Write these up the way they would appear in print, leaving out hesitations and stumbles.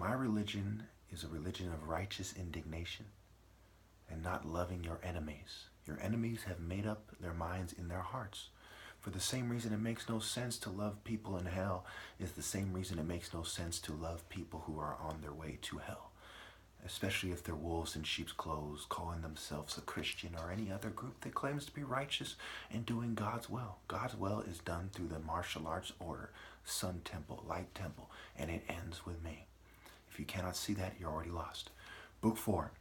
My religion is a religion of righteous indignation and not loving your enemies. Your enemies have made up their minds in their hearts. For the same reason it makes no sense to love people in hell is the same reason it makes no sense to love people who are on their way to hell. Especially if they're wolves in sheep's clothes, calling themselves a Christian or any other group that claims to be righteous and doing God's will. God's will is done through the martial arts order, Sun Temple, Light Temple, and it ends with me. If you cannot see that, you're already lost. Book 4,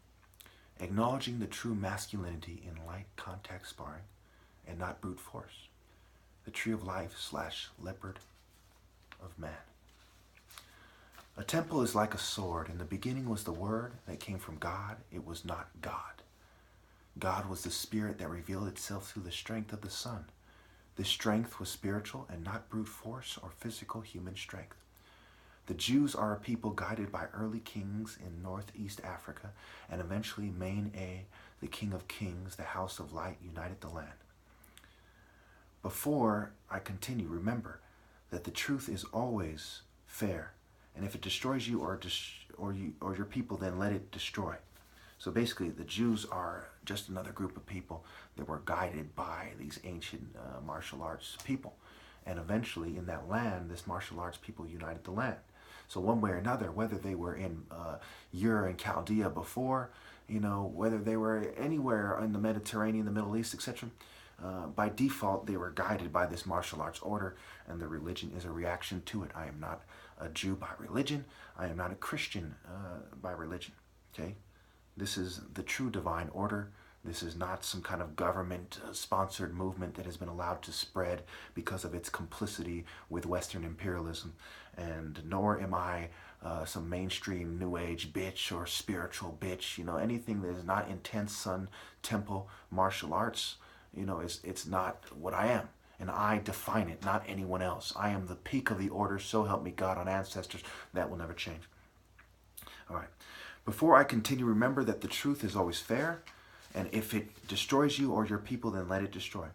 acknowledging the true masculinity in light contact sparring and not brute force. The tree of life / leopard of man. A temple is like a sword. In the beginning was the word that came from God. It was not God. God was the spirit that revealed itself through the strength of the sun. This strength was spiritual and not brute force or physical human strength. The Jews are a people guided by early kings in northeast Africa, and eventually Mene, the King of Kings, the House of Light, united the land. Before I continue, remember that the truth is always fair, and if it destroys you or your people, then let it destroy. So basically, the Jews are just another group of people that were guided by these ancient martial arts people, and eventually in that land, this martial arts people united the land. So one way or another, whether they were in Ur and Chaldea before, whether they were anywhere in the Mediterranean, the Middle East, etc., by default, they were guided by this martial arts order, and the religion is a reaction to it. I am not a Jew by religion. I am not a Christian by religion. Okay? This is the true divine order. This is not some kind of government-sponsored movement that has been allowed to spread because of its complicity with Western imperialism. And nor am I some mainstream New Age bitch or spiritual bitch. Anything that is not intense Sun Temple martial arts, it's not what I am. And I define it, not anyone else. I am the peak of the order, so help me God on ancestors. That will never change. All right. Before I continue, remember that the truth is always fair. And if it destroys you or your people, then let it destroy.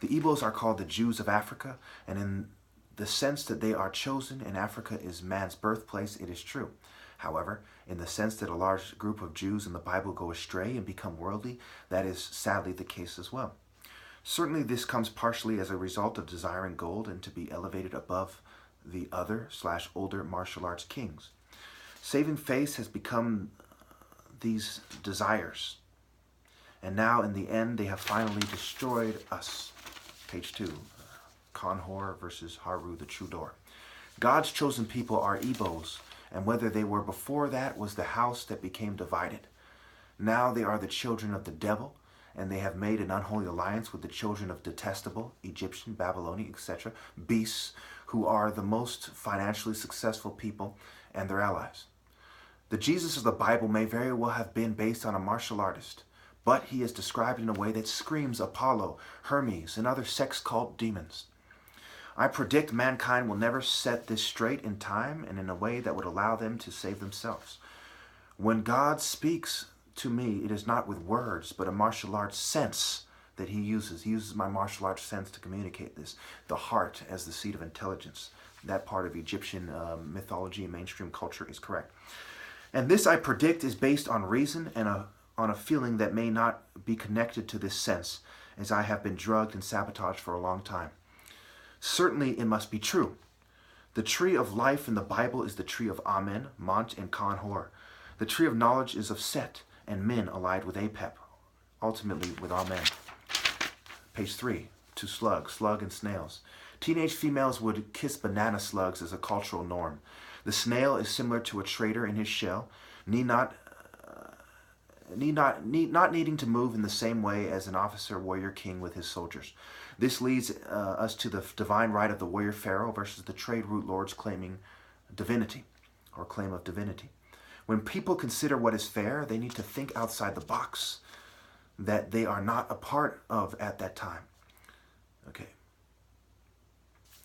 The Igbos are called the Jews of Africa, and in the sense that they are chosen and Africa is man's birthplace, it is true. However, in the sense that a large group of Jews in the Bible go astray and become worldly, that is sadly the case as well. Certainly this comes partially as a result of desiring gold and to be elevated above the other / older martial arts kings. Saving face has become these desires. And now, in the end, they have finally destroyed us. Page 2, Kanhor versus Haru, the true door. God's chosen people are Igbos, and whether they were before that was the house that became divided. Now they are the children of the devil, and they have made an unholy alliance with the children of detestable, Egyptian, Babylonian, etc., beasts, who are the most financially successful people and their allies. The Jesus of the Bible may very well have been based on a martial artist, but he is described in a way that screams Apollo, Hermes, and other sex cult demons. I predict mankind will never set this straight in time and in a way that would allow them to save themselves. When God speaks to me, it is not with words, but a martial arts sense that he uses. He uses my martial arts sense to communicate this. The heart as the seat of intelligence. That part of Egyptian mythology and mainstream culture is correct. And this, I predict, is based on reason and on a feeling that may not be connected to this sense, as I have been drugged and sabotaged for a long time. Certainly it must be true. The tree of life in the Bible is the tree of Amen, Mont, and Kanhor. The tree of knowledge is of Set and Min allied with Apep, ultimately with Amen. Page 3, to slug and snails. Teenage females would kiss banana slugs as a cultural norm. The snail is similar to a traitor in his shell, not needing to move in the same way as an officer warrior king with his soldiers. This leads us to the divine right of the warrior pharaoh versus the trade route lords claiming divinity or claim of divinity. When people consider what is fair, they need to think outside the box that they are not a part of at that time. Okay.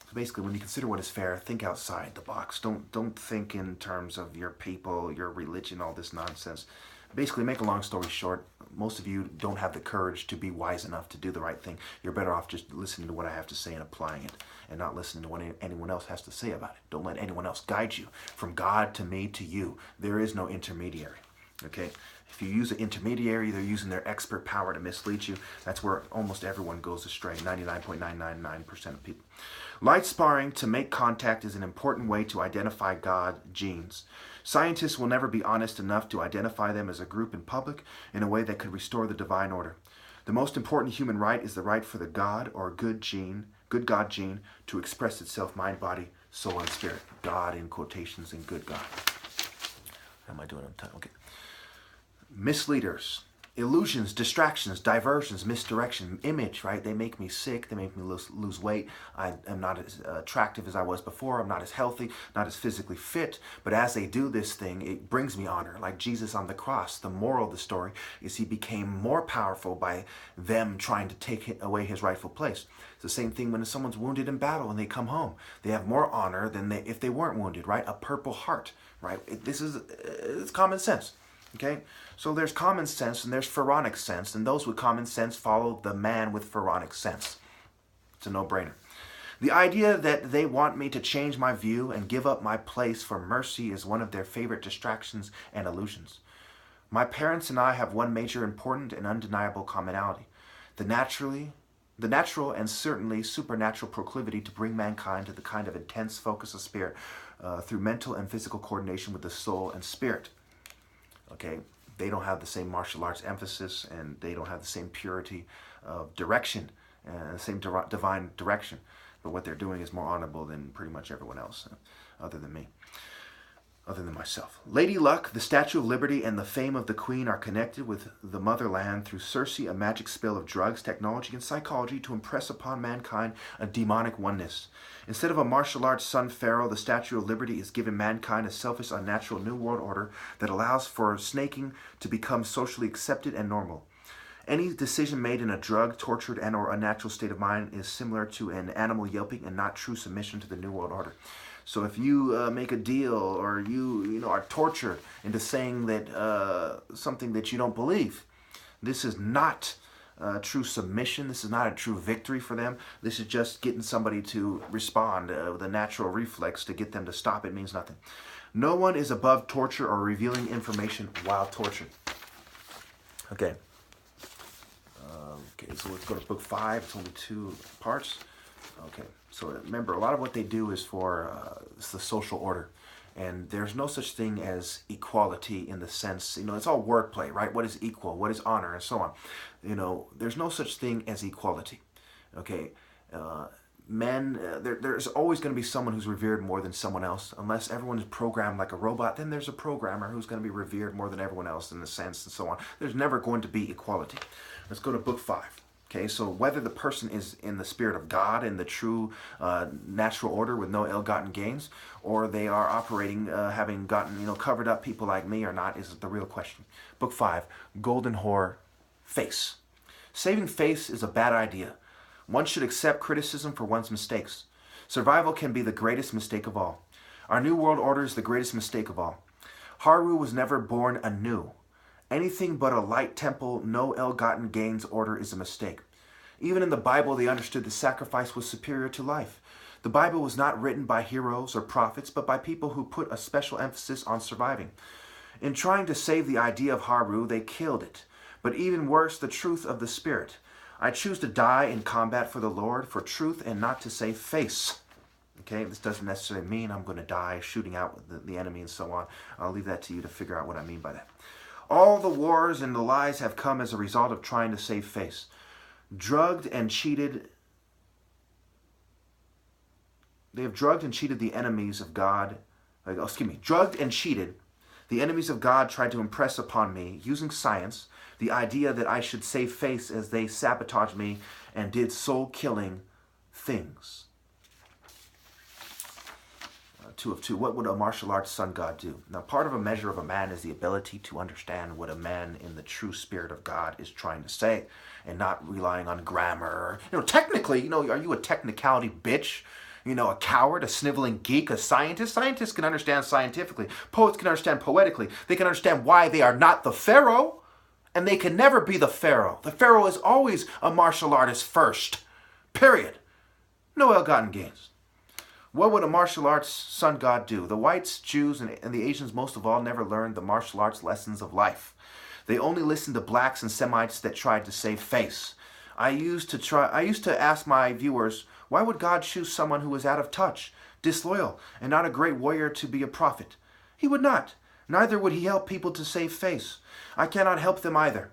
So basically, when you consider what is fair, think outside the box. Don't think in terms of your people, your religion, all this nonsense. Basically, make a long story short, most of you don't have the courage to be wise enough to do the right thing. You're better off just listening to what I have to say and applying it, and not listening to what anyone else has to say about it. Don't let anyone else guide you. From God to me to you, there is no intermediary. Okay? If you use an intermediary, they're using their expert power to mislead you. That's where almost everyone goes astray, 99.999% of people. Light sparring to make contact is an important way to identify God genes. Scientists will never be honest enough to identify them as a group in public in a way that could restore the divine order. The most important human right is the right for the God or good God gene to express itself mind, body, soul, and spirit. God in quotations and good God. How am I doing on time? Okay. Misleaders, illusions, distractions, diversions, misdirection, image, right? They make me sick. They make me lose weight. I am not as attractive as I was before. I'm not as healthy, not as physically fit. But as they do this thing, it brings me honor. Like Jesus on the cross, the moral of the story is he became more powerful by them trying to take away his rightful place. It's the same thing when someone's wounded in battle and they come home. They have more honor than if they weren't wounded, right? A purple heart, right? It's common sense. Okay, so there's common sense and there's pharaonic sense, and those with common sense follow the man with pharaonic sense. It's a no-brainer. The idea that they want me to change my view and give up my place for mercy is one of their favorite distractions and illusions. My parents and I have one major, important, and undeniable commonality: the natural and certainly supernatural proclivity to bring mankind to the kind of intense focus of spirit through mental and physical coordination with the soul and spirit. Okay, they don't have the same martial arts emphasis, and they don't have the same purity of direction and the same divine direction. But what they're doing is more honorable than pretty much everyone else, other than me, other than myself. Lady Luck, the Statue of Liberty, and the fame of the Queen are connected with the motherland through Circe, a magic spell of drugs, technology, and psychology to impress upon mankind a demonic oneness. Instead of a martial arts son pharaoh, the Statue of Liberty is giving mankind a selfish, unnatural new world order that allows for snaking to become socially accepted and normal. Any decision made in a drugged, tortured, and or unnatural state of mind is similar to an animal yelping and not true submission to the new world order. So if you make a deal, or you are tortured into saying that something that you don't believe, this is not true submission. This is not a true victory for them. This is just getting somebody to respond with a natural reflex to get them to stop. It means nothing. No one is above torture or revealing information while tortured. Okay. Okay, so let's go to book 5. It's only 2 parts. Okay, so remember, a lot of what they do is for the social order. And there's no such thing as equality in the sense, it's all wordplay, right? What is equal? What is honor? And so on. There's no such thing as equality. Okay? There's always going to be someone who's revered more than someone else. Unless everyone is programmed like a robot, then there's a programmer who's going to be revered more than everyone else in a sense, and so on. There's never going to be equality. Let's go to book 5. Okay, so whether the person is in the spirit of God, in the true natural order with no ill-gotten gains, or they are operating, having gotten, covered up people like me or not, is the real question. Book 5, Golden Whore, Face. Saving face is a bad idea. One should accept criticism for one's mistakes. Survival can be the greatest mistake of all. Our new world order is the greatest mistake of all. Haru was never born anew. Anything but a light temple, no ill-gotten gains order is a mistake. Even in the Bible, they understood that sacrifice was superior to life. The Bible was not written by heroes or prophets, but by people who put a special emphasis on surviving. In trying to save the idea of Haru, they killed it. But even worse, the truth of the Spirit. I choose to die in combat for the Lord, for truth, and not to save face. Okay, this doesn't necessarily mean I'm going to die shooting out the enemy and so on. I'll leave that to you to figure out what I mean by that. All the wars and the lies have come as a result of trying to save face. Drugged and cheated. They have drugged and cheated the enemies of God. Drugged and cheated. The enemies of God tried to impress upon me, using science, the idea that I should save face as they sabotaged me and did soul-killing things. 2 of 2. What would a martial arts sun god do? Now, part of a measure of a man is the ability to understand what a man in the true spirit of God is trying to say, and not relying on grammar. Technically, are you a technicality bitch? a coward, a sniveling geek, a scientist. Scientists can understand scientifically. Poets can understand poetically. They can understand why they are not the pharaoh, and they can never be the pharaoh. The pharaoh is always a martial artist first. Period. No ill-gotten gains. What would a martial arts sun god do? The whites, Jews, and the Asians most of all never learned the martial arts lessons of life. They only listened to blacks and Semites that tried to save face. I used to ask my viewers, why would God choose someone who was out of touch, disloyal, and not a great warrior to be a prophet? He would not. Neither would he help people to save face. I cannot help them either.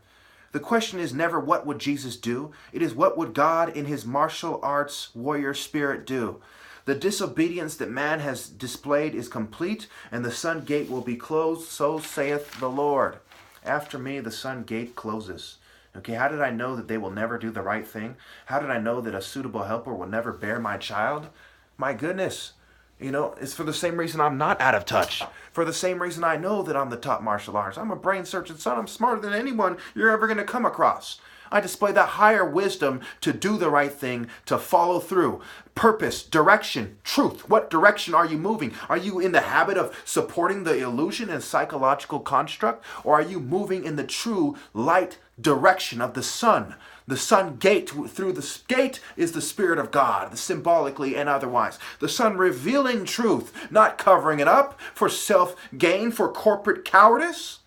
The question is never what would Jesus do? It is what would God in his martial arts warrior spirit do? The disobedience that man has displayed is complete, and the sun gate will be closed, so saith the Lord. After me the sun gate closes. Okay, how did I know that they will never do the right thing? How did I know that a suitable helper will never bear my child? My goodness. It's for the same reason I'm not out of touch. For the same reason I know that I'm the top martial artist. I'm a brain-searching son. I'm smarter than anyone you're ever going to come across. I display that higher wisdom to do the right thing, to follow through. Purpose, direction, truth. What direction are you moving? Are you in the habit of supporting the illusion and psychological construct? Or are you moving in the true light direction of the sun? The sun gate, through the gate is the Spirit of God, symbolically and otherwise. The sun revealing truth, not covering it up for self-gain, for corporate cowardice.